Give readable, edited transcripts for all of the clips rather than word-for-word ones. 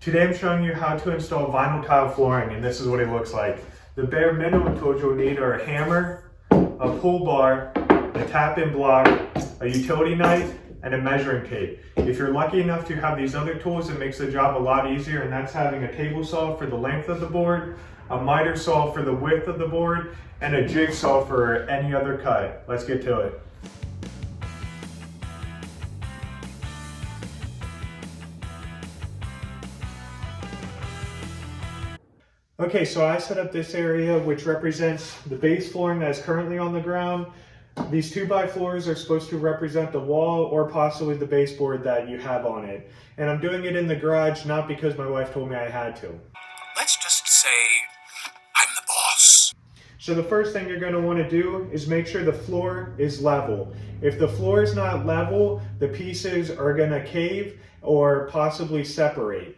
Today I'm showing you how to install vinyl tile flooring, and this is what it looks like. The bare minimum tools you'll need are a hammer, a pull bar, a tap-in block, a utility knife, and a measuring tape. If you're lucky enough to have these other tools, it makes the job a lot easier, and that's having a table saw for the length of the board, a miter saw for the width of the board, and a jigsaw for any other cut. Let's get to it. Okay, so I set up this area which represents the base flooring that is currently on the ground. These 2x floors are supposed to represent the wall or possibly the baseboard that you have on it. And I'm doing it in the garage, not because my wife told me I had to. Let's just say I'm the boss. So the first thing you're going to want to do is make sure the floor is level. If the floor is not level, the pieces are going to cave or possibly separate.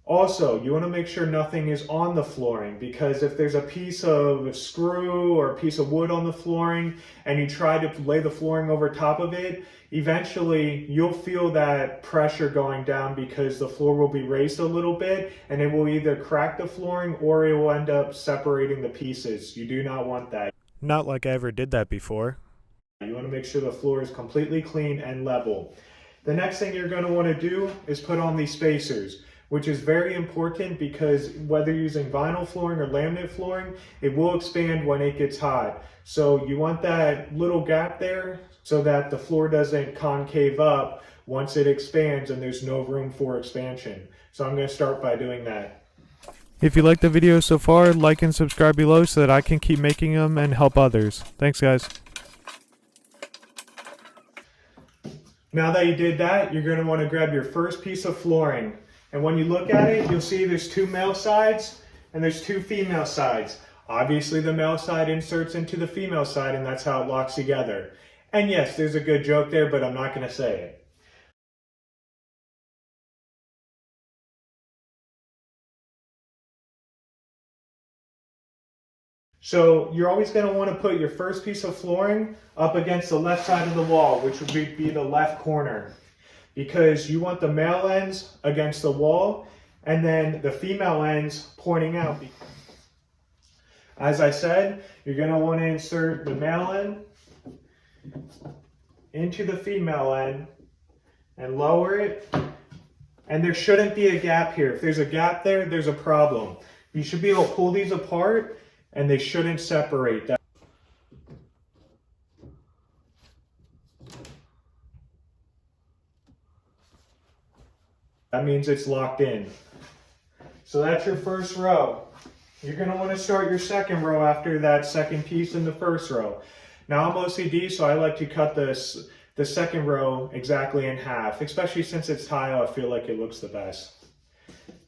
Also, you want to make sure nothing is on the flooring, because if there's a piece of screw or a piece of wood on the flooring and you try to lay the flooring over top of it, eventually you'll feel that pressure going down because the floor will be raised a little bit and it will either crack the flooring or it will end up separating the pieces. You do not want that. Not like I ever did that before. You want to make sure the floor is completely clean and level. The next thing you're going to want to do is put on these spacers, which is very important because whether you're using vinyl flooring or laminate flooring, it will expand when it gets hot. So you want that little gap there so that the floor doesn't concave up once it expands and there's no room for expansion. So I'm going to start by doing that. If you like the video so far, like and subscribe below so that I can keep making them and help others. Thanks, guys. Now that you did that, you're going to want to grab your first piece of flooring. And when you look at it, you'll see there's two male sides and there's two female sides. Obviously the male side inserts into the female side and that's how it locks together. And yes, there's a good joke there, but I'm not going to say it. So you're always going to want to put your first piece of flooring up against the left side of the wall, which would be the left corner, because you want the male ends against the wall and then the female ends pointing out. As I said, you're going to want to insert the male end into the female end and lower it. And there shouldn't be a gap here. If there's a gap there, there's a problem. You should be able to pull these apart and they shouldn't separate. That means it's locked in. So that's your first row. You're going to want to start your second row after that second piece in the first row. Now I'm OCD, so I like to cut the second row exactly in half, especially since it's tile. I feel like it looks the best.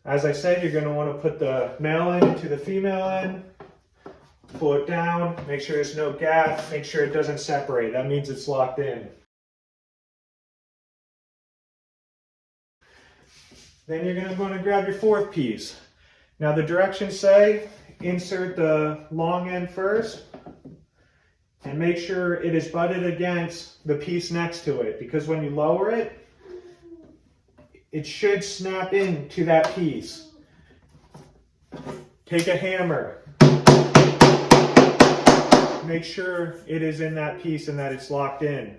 As I said, you're going to want to put the male end into the female end, pull it down, make sure there's no gap, make sure it doesn't separate. That means it's locked in. Then you're going to want to grab your fourth piece. Now the directions say insert the long end first and make sure it is butted against the piece next to it, because when you lower it, it should snap into that piece. Take a hammer. Make sure it is in that piece and that it's locked in.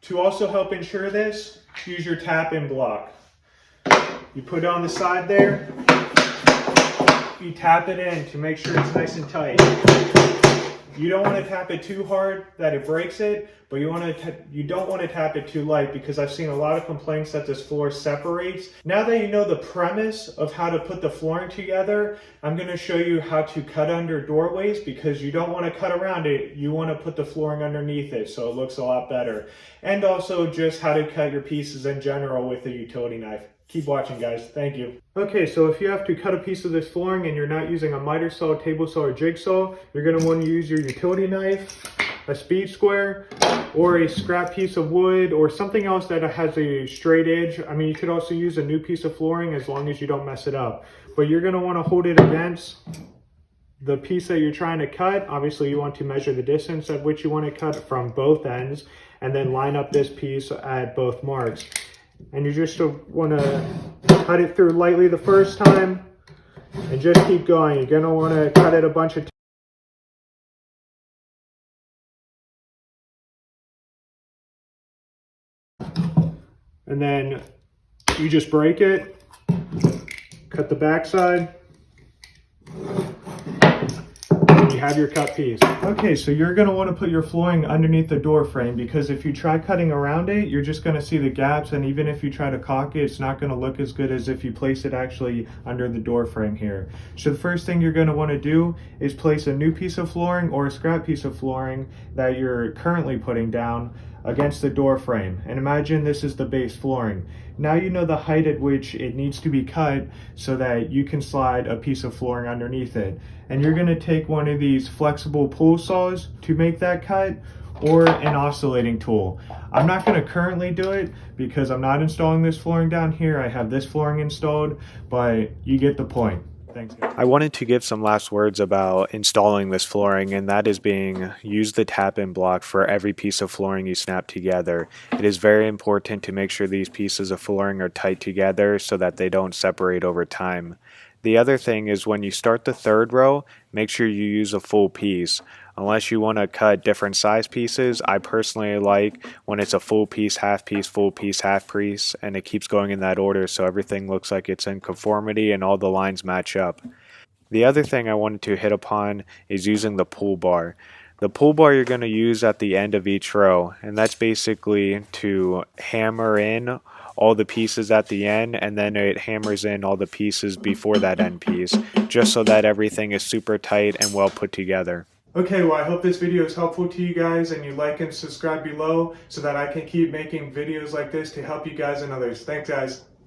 To also help ensure this, use your tap-in block. You put it on the side there, you tap it in to make sure it's nice and tight. You don't want to tap it too hard that it breaks it, but you don't want to tap it too light, because I've seen a lot of complaints that this floor separates. Now that you know the premise of how to put the flooring together, I'm going to show you how to cut under doorways, because you don't want to cut around it. You want to put the flooring underneath it so it looks a lot better. And also just how to cut your pieces in general with a utility knife. Keep watching, guys. Thank you. Okay, so if you have to cut a piece of this flooring and you're not using a miter saw, table saw, or jigsaw, you're going to want to use your utility knife a speed square or a scrap piece of wood or something else that has a straight edge. I mean, you could also use a new piece of flooring as long as you don't mess it up. But you're going to want to hold it against the piece that you're trying to cut. Obviously, you want to measure the distance at which you want to cut from both ends, and then line up this piece at both marks. And you just want to cut it through lightly the first time, and just keep going. You're going to want to cut it a bunch of times. And then you just break it, cut the back side, and you have your cut piece. Okay, so you're going to want to put your flooring underneath the door frame, because if you try cutting around it, you're just going to see the gaps, and even if you try to caulk it, it's not going to look as good as if you place it actually under the door frame here. So the first thing you're going to want to do is place a new piece of flooring or a scrap piece of flooring that you're currently putting down against the door frame, and imagine this is the base flooring. Now you know the height at which it needs to be cut so that you can slide a piece of flooring underneath it. And you're going to take one of these flexible pull saws to make that cut, or an oscillating tool. I'm not going to currently do it because I'm not installing this flooring down here. I have this flooring installed, but you get the point. Thanks, guys. I wanted to give some last words about installing this flooring, and that is being use the tap-in block for every piece of flooring you snap together. It is very important to make sure these pieces of flooring are tight together so that they don't separate over time. The other thing is when you start the third row, make sure you use a full piece. Unless you want to cut different size pieces, I personally like when it's a full piece, half piece, half piece, and it keeps going in that order so everything looks like it's in conformity and all the lines match up. The other thing I wanted to hit upon is using the pull bar. The pull bar you're going to use at the end of each row, and that's basically to hammer in all the pieces at the end, and then it hammers in all the pieces before that end piece, just so that everything is super tight and well put together. Okay, well, I hope this video is helpful to you guys, and you like and subscribe below so that I can keep making videos like this to help you guys and others. Thanks, guys.